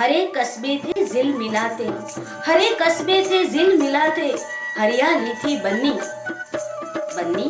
हरे कस्बे थे जिल मिलाते, हरे कस्बे थे जिल मिलाते, हरियाली थी बन्नी। बन्नी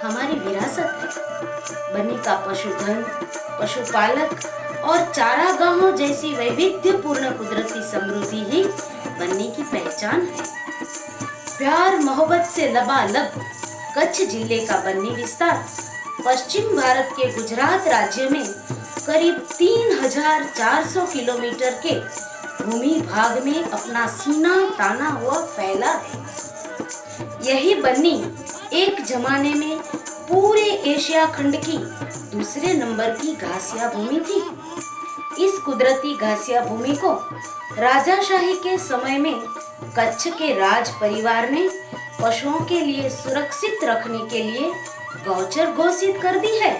हमारी विरासत है। बन्नी का पशुधन, पशुपालक और चारागाहों जैसी वैविध्यपूर्ण कुदरती समृद्धि ही बन्नी की पहचान है। प्यार मोहब्बत से लबालब कच्छ जिले का बन्नी विस्तार पश्चिम भारत के गुजरात राज्य में करीब 3400 किलोमीटर के भूमि भाग में अपना सीना ताना हुआ फैला है। यही बन्नी एक जमाने में पूरे एशिया खंड की दूसरे नंबर की घासिया भूमि थी। इस कुदरती घासिया भूमि को राजाशाही के समय में कच्छ के राज परिवार ने पशुओं के लिए सुरक्षित रखने के लिए गौचर घोषित कर दी है।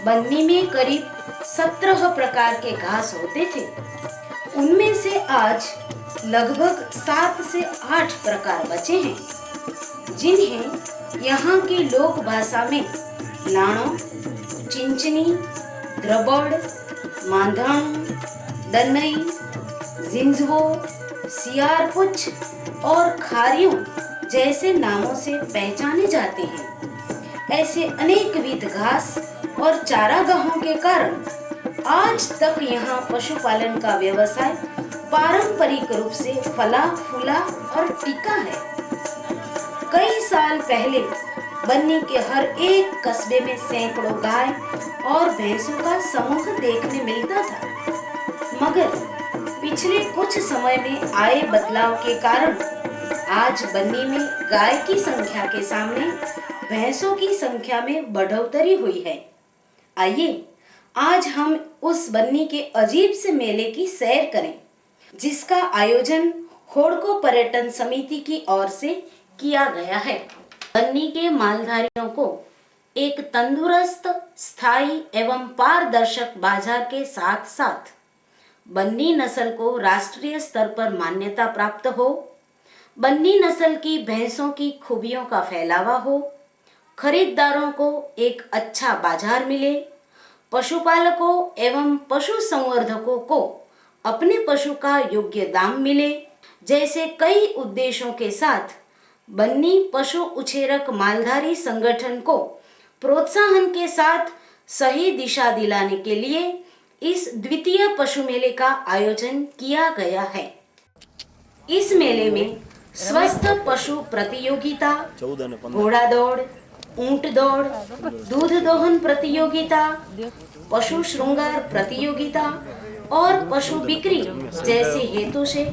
बन्नी में करीब 17 प्रकार के घास होते थे। उनमें से आज लगभग 7 से 8 प्रकार बचे हैं, जिन्हें यहाँ की लोक भाषा में लाणो, चिंचनी, द्रबड़, मांधाणु, दनई, जिंजवो, सियारपुछ और खारियों जैसे नामों से पहचाने जाते हैं। ऐसे अनेक विध घास और चारागाहों के कारण आज तक यहाँ पशुपालन का व्यवसाय पारंपरिक रूप से फला फूला और टिका है। कई साल पहले बन्नी के हर एक कस्बे में सैकड़ों गाय और भैंसों का समूह देखने मिलता था, मगर पिछले कुछ समय में आए बदलाव के कारण आज बन्नी में गाय की संख्या के सामने भैंसों की संख्या में बढ़ोतरी हुई है। आइए आज हम उस बन्नी के अजीब से मेले की सैर करें, जिसका आयोजन होड़को पर्यटन समिति की ओर से किया गया है। बन्नी के मालधारियों को एक तंदुरुस्त, स्थायी एवं पारदर्शक बाजार के साथ साथ बन्नी नस्ल को राष्ट्रीय स्तर पर मान्यता प्राप्त हो, बन्नी नस्ल की भैंसों की खूबियों का फैलावा हो, खरीदारों को एक अच्छा बाजार मिले, पशुपालकों एवं पशु संवर्धकों को अपने पशु का योग्य दाम मिले, जैसे कई उद्देश्यों के साथ बन्नी पशु उछेरक मालधारी संगठन को प्रोत्साहन के साथ सही दिशा दिलाने के लिए इस द्वितीय पशु मेले का आयोजन किया गया है। इस मेले में स्वस्थ पशु प्रतियोगिता, घोड़ा दौड़, ऊंट दौड़, दूध दोहन प्रतियोगिता, पशु श्रृंगार प्रतियोगिता और पशु बिक्री जैसे हेतु से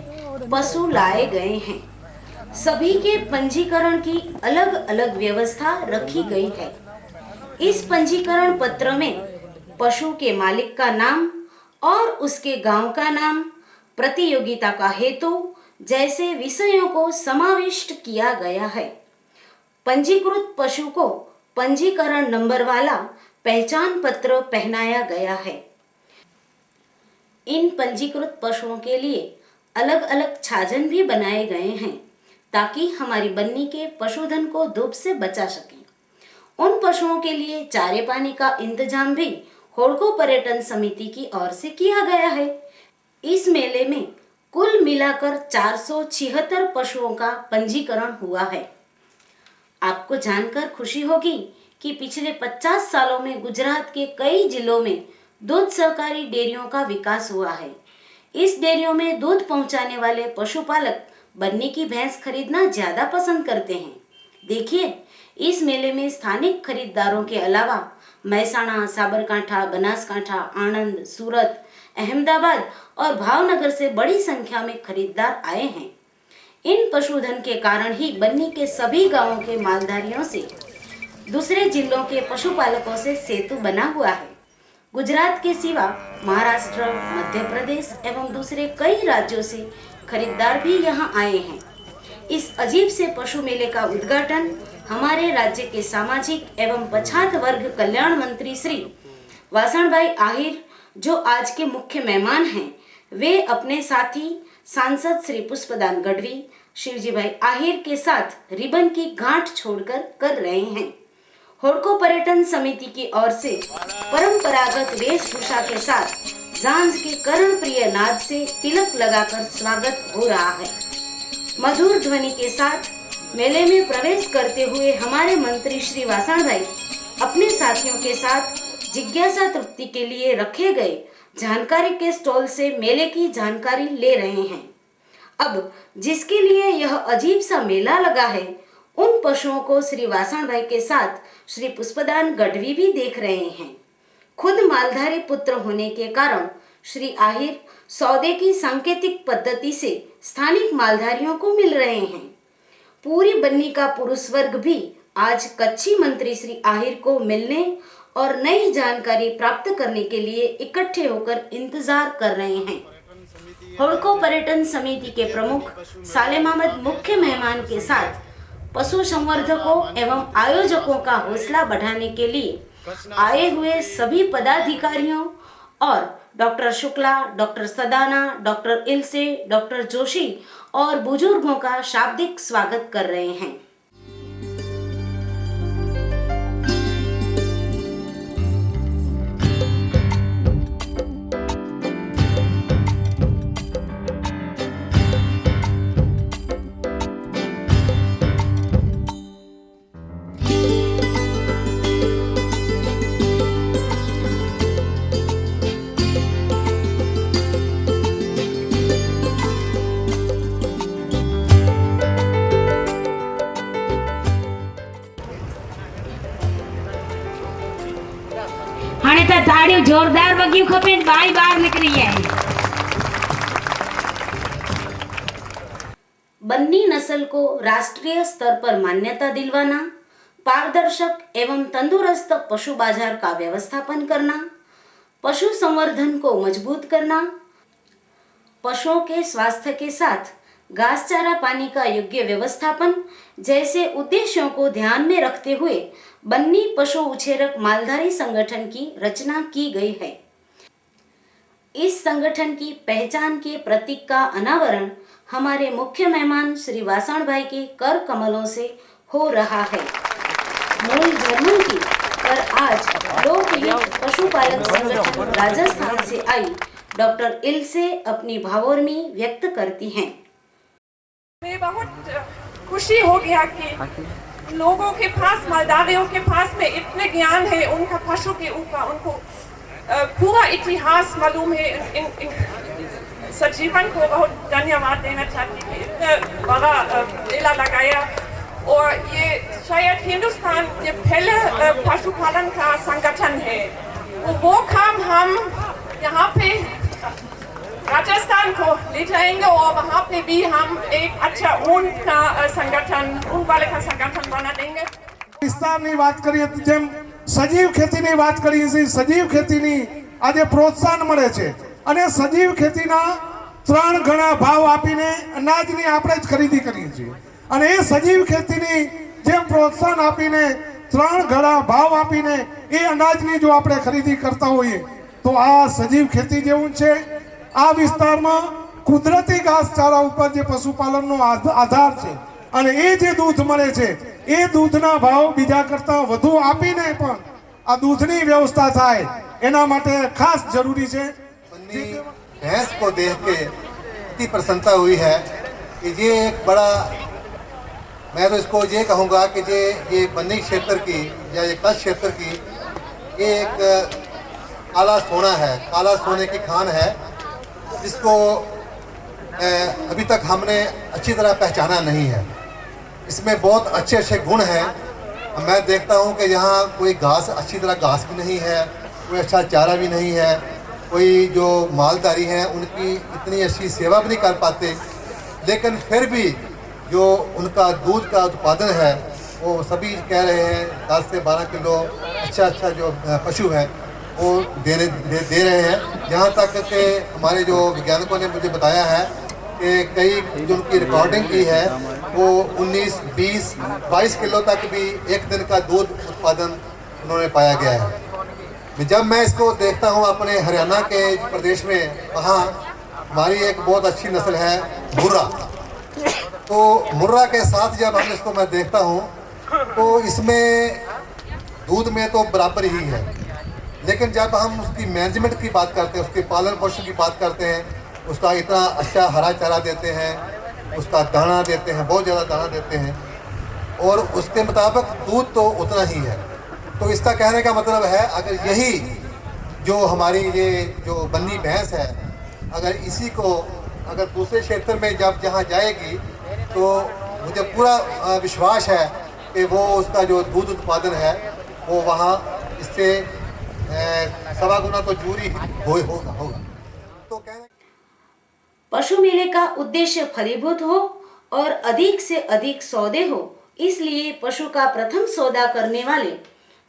पशु लाए गए हैं। सभी के पंजीकरण की अलग अलग व्यवस्था रखी गई है। इस पंजीकरण पत्र में पशु के मालिक का नाम और उसके गांव का नाम, प्रतियोगिता का हेतु जैसे विषयों को समाविष्ट किया गया है। पंजीकृत पशु को पंजीकरण नंबर वाला पहचान पत्र पहनाया गया है। इन पंजीकृत पशुओं के लिए अलग अलग छाजन भी बनाए गए हैं, ताकि हमारी बन्नी के पशुधन को धूप से बचा सके। उन पशुओं के लिए चारे पानी का इंतजाम भी होड़को पर्यटन समिति की ओर से किया गया है। इस मेले में कुल मिलाकर 476 पशुओं का पंजीकरण हुआ है। आपको जानकर खुशी होगी कि पिछले 50 सालों में गुजरात के कई जिलों में दूध सहकारी डेयरियों का विकास हुआ है। इस डेयरियों में दूध पहुंचाने वाले पशुपालक बन्नी की भैंस खरीदना ज्यादा पसंद करते हैं। देखिए, इस मेले में स्थानिक खरीदारों के अलावा महसाणा, साबरकांठा, बनासकांठा, आणंद, सूरत, अहमदाबाद और भावनगर से बड़ी संख्या में खरीदार आए हैं। इन पशुधन के कारण ही बन्नी के सभी गांवों के मालधारियों से दूसरे जिलों के पशुपालकों से सेतु बना हुआ है। गुजरात के सिवा महाराष्ट्र, मध्य प्रदेश एवं दूसरे कई राज्यों से खरीदार भी यहां आए हैं। इस अजीब से पशु मेले का उद्घाटन हमारे राज्य के सामाजिक एवं पछात वर्ग कल्याण मंत्री श्री वासणभाई आहिर, जो आज के मुख्य मेहमान हैं, वे अपने साथी सांसद श्री पुष्पदान गढ़वी, शिवजी भाई आहिर के साथ रिबन की गांठ छोड़कर कर रहे हैं। होड़को पर्यटन समिति की ओर से परंपरागत वेशभूषा के साथ सांझ के कर्ण प्रिय नाद से तिलक लगाकर स्वागत हो रहा है। मधुर ध्वनि के साथ मेले में प्रवेश करते हुए हमारे मंत्री श्री वासण भाई अपने साथियों के साथ जिज्ञासा तृप्ति के लिए रखे गए जानकारी के स्टॉल से मेले की जानकारी ले रहे हैं। अब जिसके लिए यह अजीब सा मेला लगा है, उन पशुओं को श्री वासण भाई के साथ श्री पुष्पदान गढ़वी भी देख रहे हैं। खुद मालधारी पुत्र होने के कारण श्री आहिर सौदे की सांकेतिक पद्धति से स्थानिक मालधारियों को मिल रहे हैं। पूरी बन्नी का पुरुष वर्ग भी आज कच्छी मंत्री श्री आहिर को मिलने और नई जानकारी प्राप्त करने के लिए इकट्ठे होकर इंतजार कर रहे हैं। होड़को पर्यटन समिति के प्रमुख सालेम अहमद मुख्य मेहमान के साथ पशु संवर्धकों एवं आयोजकों का हौसला बढ़ाने के लिए आए हुए सभी पदाधिकारियों और doctor Shukla, doctor Sadana, doctor Ilse, doctor Joshi और बुजुर्गों का शाब्दिक स्वागत कर रहे हैं। हाणे तो ताड़ियों जोरदार वगियूं खपे, बाई बाहर निकरी है। बन्नी नस्ल को राष्ट्रीय स्तर पर मान्यता दिलवाना, पारदर्शक एवं तंदुरुस्त पशु बाजार का व्यवस्थापन करना, पशु संवर्धन को मजबूत करना, पशुओं के स्वास्थ्य के साथ घास चारा पानी का योग्य व्यवस्थापन जैसे उद्देश्यों को ध्यान में रखते हुए बन्नी पशु उछेरक मालधारी संगठन की रचना की गई है। इस संगठन की पहचान के प्रतीक का अनावरण हमारे मुख्य मेहमान श्री वासण भाई के कर कमलों से हो रहा है। मूल जर्मन की पर आज लोकयुक्त पशुपालक संगठन राजस्थान से आई डॉक्टर इल्से अपनी भावोर्मी व्यक्त करती हैं। मैं बहुत खुशी हो गया कि लोगों के पास, मालधारियों के पास में इतने ज्ञान है उनका पशु के ऊपर, उनको पूरा इतिहास मालूम है। इन सजीवन को बहुत धन्यवाद देना चाहती हूँ, इतना बड़ा मेला लगाया। और ये शायद हिंदुस्तान ये पहले पशुपालन का संगठन है। वो काम हम यहाँ पे राजस्थान को ले जाएंगे और वहाँ पे भी हम एक अच्छा ऊन का संगठन, ऊन वाले का संगठन बना देंगे। વિસ્તારની વાત કરીએ તો જેમ સજીવ ખેતીની વાત કરીએ છીએ, સજીવ ખેતીની આજે પ્રોત્સાહન મળે છે અને સજીવ ખેતીના 3 ગણા ભાવ આપીને અનાજની આપણે જ ખરીદી કરીએ છીએ અને એ સજીવ ખેતીની જેમ પ્રોત્સાહન આપીને 3 ગણા ભાવ આપીને એ અનાજની જો આપણે ખરીદી કરતા હોઈએ તો આ સજીવ ખેતી જેવું છે। આ વિસ્તારમાં કુદરતી ઘાસચારા ઉપર જે પશુપાલનનો આધાર છે અને એ જે દૂધ મળે છે એ દૂધના ભાવ બીજા કરતા વધુ આપીને પણ આ દૂધની વ્યવસ્થા થાય એના માટે ખાસ જરૂરી છે। भैंस को देख के इतनी प्रसन्नता हुई है कि ये एक बड़ा, मैं तो इसको ये कहूँगा कि ये बन्नी क्षेत्र की या ये कच्छ क्षेत्र की ये एक काला सोना है, काला सोने की खान है जिसको अभी तक हमने अच्छी तरह पहचाना नहीं है। इसमें बहुत अच्छे अच्छे गुण हैं। मैं देखता हूँ कि यहाँ कोई घास, अच्छी तरह घास भी नहीं है, कोई अच्छा चारा भी नहीं है, कोई जो मालधारी हैं उनकी इतनी अच्छी सेवा भी नहीं कर पाते, लेकिन फिर भी जो उनका दूध का उत्पादन है वो सभी कह रहे हैं 10 से 12 किलो अच्छा जो पशु है वो दे रहे हैं। यहाँ तक कि हमारे जो वैज्ञानिकों ने मुझे बताया है कि कई जो उनकी रिकॉर्डिंग की है वो 19, 20, 22 किलो तक भी एक दिन का दूध उत्पादन उन्होंने पाया गया है। जब मैं इसको देखता हूँ अपने हरियाणा के प्रदेश में, वहाँ हमारी एक बहुत अच्छी नस्ल है मुर्रा, तो मुर्रा के साथ जब हम इसको मैं देखता हूँ तो इसमें दूध में तो बराबर ही है, लेकिन जब हम उसकी मैनेजमेंट की बात करते हैं, उसके पालन पोषण की बात करते हैं, उसका इतना अच्छा हरा चारा देते हैं, उसका दाना देते हैं, बहुत ज़्यादा दाना देते हैं, और उसके मुताबिक दूध तो उतना ही है। तो इसका कहने का मतलब है, अगर यही जो हमारी ये जो बन्नी भैंस है, अगर इसी को अगर दूसरे क्षेत्र में जब जहाँ जाएगी तो मुझे पूरा विश्वास है कि वो उसका जो दूध उत्पादन है वो वहाँ इससे 1.25 गुना तो जूरी होगा। तो कहने पशु मेले का उद्देश्य फलीभूत हो और अधिक से अधिक सौदे हो, इसलिए पशु का प्रथम सौदा करने वाले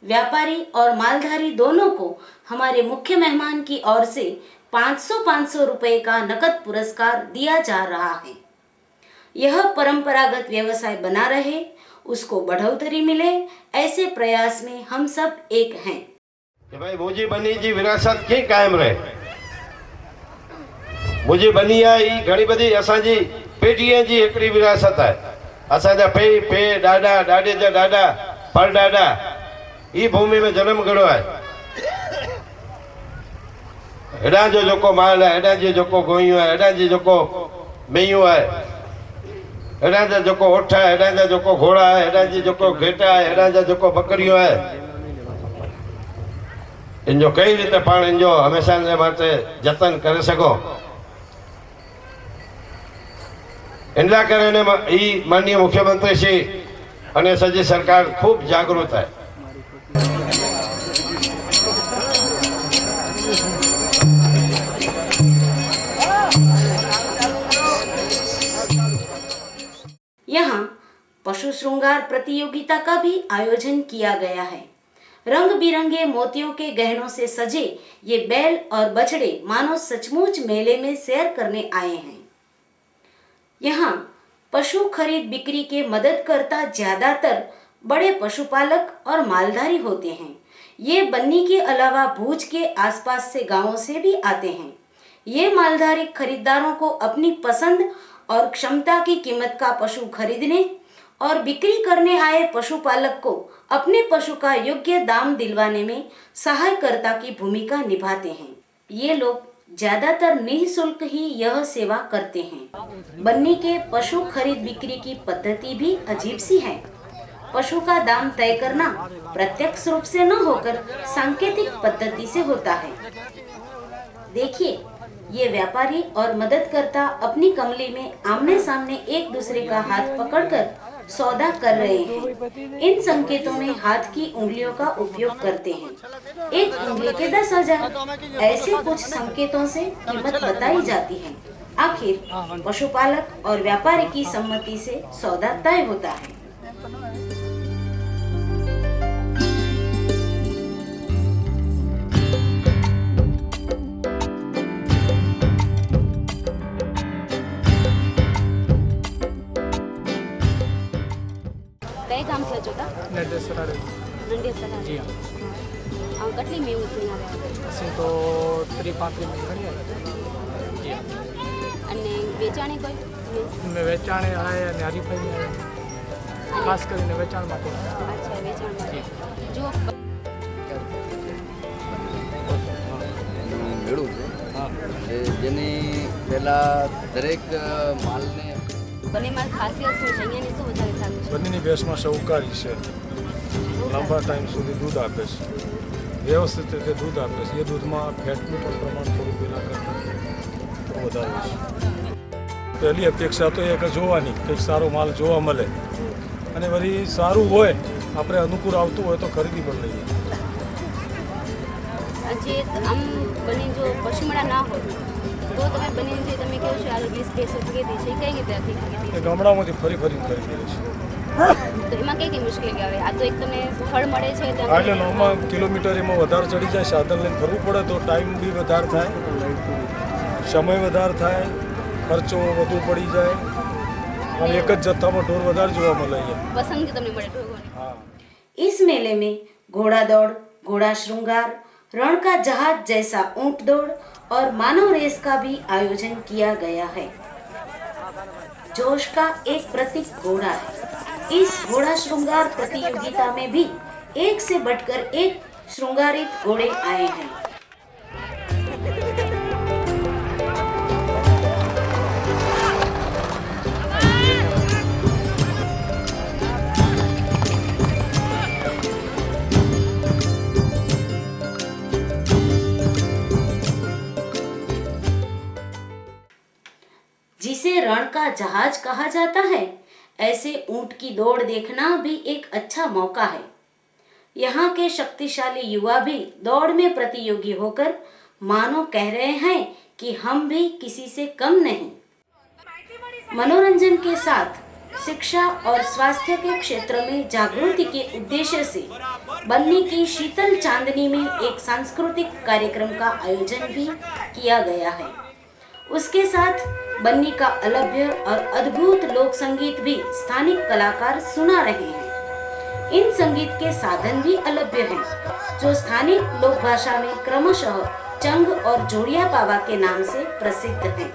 व्यापारी और मालधारी दोनों को हमारे मुख्य मेहमान की ओर से 500 रुपए का नकद पुरस्कार दिया जा रहा है। यह परंपरागत व्यवसाय बना रहे, उसको बढ़ोतरी मिले, ऐसे प्रयास में हम सब एक हैं। कि भाई मुझी बनी जी विरासत कीअं कायम रहे। मुझी बनी आहे ई घणी बधी असांजी पेढीअ जी हिकिड़ी विरासत आहे। असांजा पे ॾाॾा, ॾाॾे जा ॾाॾा, परॾाॾा ई भूमि में जन्म कयो आहे। हेॾां जो जेको माल आहे, हेॾां जी जेको गोइयूं आहे, हेॾां जी जेको मेयूं आहे, हेॾां जा जेको ओठ आहे, हेॾां जा जेको घोड़ा आहे, हेॾां जी जेको घेटा आहे, हेॾां जा जेको बकरियूं आहे, इन जो कई रीते पाण इन जो हमेशा जे माटे जतन करे सघो। इन लाइ करे ई माननीय मुख्यमंत्री श्री अने सॼी सरकार खूब जागरूक है। यहाँ पशु श्रृंगार प्रतियोगिता का भी आयोजन किया गया है। रंग बिरंगे मोतियों के गहनों से सजे ये बैल और बछड़े मानो सचमुच मेले में सैर करने आए हैं। यहाँ पशु खरीद बिक्री के मददकर्ता ज्यादातर बड़े पशुपालक और मालधारी होते हैं। ये बन्नी के अलावा भूज के आसपास से गांवों से भी आते हैं। ये मालधारी खरीदारों को अपनी पसंद और क्षमता की कीमत का पशु खरीदने और बिक्री करने आए पशुपालक को अपने पशु का योग्य दाम दिलवाने में सहायकर्ता की भूमिका निभाते हैं। ये लोग ज्यादातर निःशुल्क ही यह सेवा करते हैं। बन्नी के पशु खरीद बिक्री की पद्धति भी अजीब सी है। पशु का दाम तय करना प्रत्यक्ष रूप से न होकर सांकेतिक पद्धति से होता है। देखिए, ये व्यापारी और मददकर्ता अपनी कमली में आमने सामने एक दूसरे का हाथ पकड़कर सौदा कर रहे हैं। इन संकेतों में हाथ की उंगलियों का उपयोग करते हैं। एक उंगली के 10,000 ऐसे कुछ संकेतों से कीमत बताई जाती है। आखिर पशुपालक और व्यापारी की सम्मति से सौदा तय होता है। काम थियो जोता नंढेसरा नंढेसरा जी हाँ ऐं कटली में उतरी आवे असीं तो 35 में खड़ी है जी हाँ अने वेचाणे कोई में वेचाणे आए અને હરીફાઈ में आए खास કરીને વેચાણ માટે अच्छा वेचाण जी जो મેળું છે જેની પહેલાં દરેક માલને બને માર ખાસિયત શું છે અહીંયાની શું વધારે સારું છે બંનેની ભેંસમાં સહકારી છે, લાંબા ટાઈમ સુધી દૂધ આપે છે, વ્યવસ્થિત રીતે દૂધ આપે છે। એ દૂધમાં ફેટનું પણ પ્રમાણ થોડું પહેલાં કરતાં થોડું વધારે છે। પહેલી અપેક્ષા તો એ કે જોવાની કંઈક સારો માલ જોવા મળે અને વળી સારું હોય, આપણે અનુકૂળ આવતું હોય તો ખરીદી પણ લઈએ। જે આમ બની જો પશુમેળા ના હોય તો તમે બની જે તમે કહો છો આ 20 પૈસો ખરીદી છે કઈ રીતે ખરીદી એ ગામડામાંથી ફરી ફરીને ખરીદી છે। તો એમાં કઈ કઈ મુશ્કેલી આવે? આ તો એક તમે સ્થળ મળે છે તો એટલે નોમાં કિલોમીટર એમાં વધારે ચડી જાય, સાધન લઈને ફરવું પડે તો ટાઈમ બી વધારે થાય, સમય વધારે થાય, ખર્ચો વધુ પડી જાય અને એક જ જથ્થામાં ઢોર વધારે જોવા મળે અહીંયા। પસંદગી તમને મળે ઢોરોની। હા। इस मेले में घोड़ा दौड़, घोड़ा श्रृंगार, रण का जहाज जैसा ऊंट दौड़ और मानव रेस का भी आयोजन किया गया है। जोश का एक प्रतीक घोड़ा है। इस घोड़ा श्रृंगार प्रतियोगिता में भी एक से बढ़कर एक श्रृंगारित घोड़े आए हैं। जिसे रण का जहाज कहा जाता है, ऐसे ऊंट की दौड़ देखना भी एक अच्छा मौका है। यहाँ के शक्तिशाली युवा भी दौड़ में प्रतियोगी होकर मानो कह रहे हैं कि हम भी किसी से कम नहीं। मनोरंजन के साथ शिक्षा और स्वास्थ्य के क्षेत्र में जागृति के उद्देश्य से बन्नी की शीतल चांदनी में एक सांस्कृतिक कार्यक्रम का आयोजन भी किया गया है। उसके साथ बन्नी का अलभ्य और अद्भुत लोक संगीत भी स्थानिक कलाकार सुना रहे हैं। इन संगीत के साधन भी अलभ्य हैं, जो स्थानिक लोक भाषा में क्रमशः चंग और जोड़िया पावा के नाम से प्रसिद्ध हैं।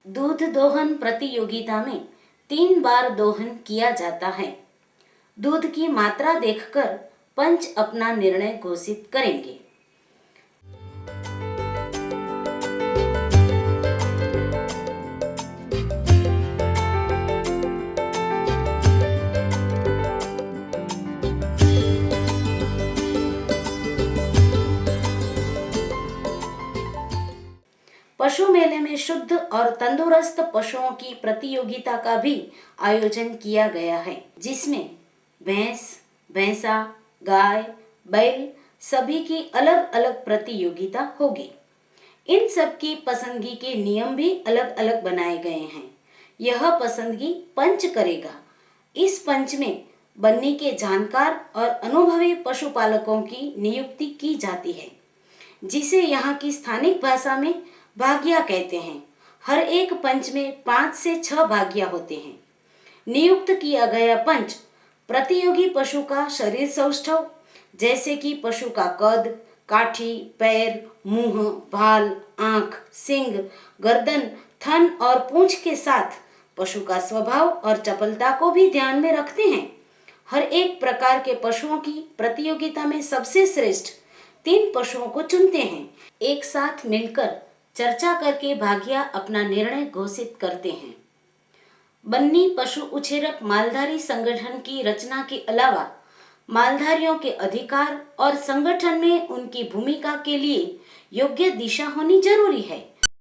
दूध दोहन प्रतियोगिता में 3 बार दोहन किया जाता है। दूध की मात्रा देखकर पंच अपना निर्णय घोषित करेंगे। पशु मेले में शुद्ध और तंदुरुस्त पशुओं की प्रतियोगिता का भी आयोजन किया गया है, जिसमें भैंस, भैंसा, गाय, बैल सभी की अलग अलग प्रतियोगिता होगी। इन सब की पसंदगी के नियम भी अलग अलग बनाए गए हैं। यह पसंदगी पंच करेगा। इस पंच में बन्नी के जानकार और अनुभवी पशुपालकों की नियुक्ति की जाती है, जिसे यहाँ की स्थानिक भाषा में भाग्या कहते हैं। हर एक पंच में 5 से 6 भाग्या होते हैं। नियुक्त किया गया पंच प्रतियोगी पशु का शरीर सौष्ठव, जैसे कि पशु का कद, काठी, पैर, मुंह, भाल, आंख, सींग, गर्दन, थन और पूंछ के साथ पशु का स्वभाव और चपलता को भी ध्यान में रखते हैं। हर एक प्रकार के पशुओं की प्रतियोगिता में सबसे श्रेष्ठ 3 पशुओं को चुनते हैं। एक साथ मिलकर चर्चा करके भाग्या अपना निर्णय घोषित करते हैं। बन्नी पशु उछेरक मालधारी संगठन की रचना के अलावा मालधारियों के अधिकार और संगठन में उनकी भूमिका के लिए योग्य दिशा होनी जरूरी है।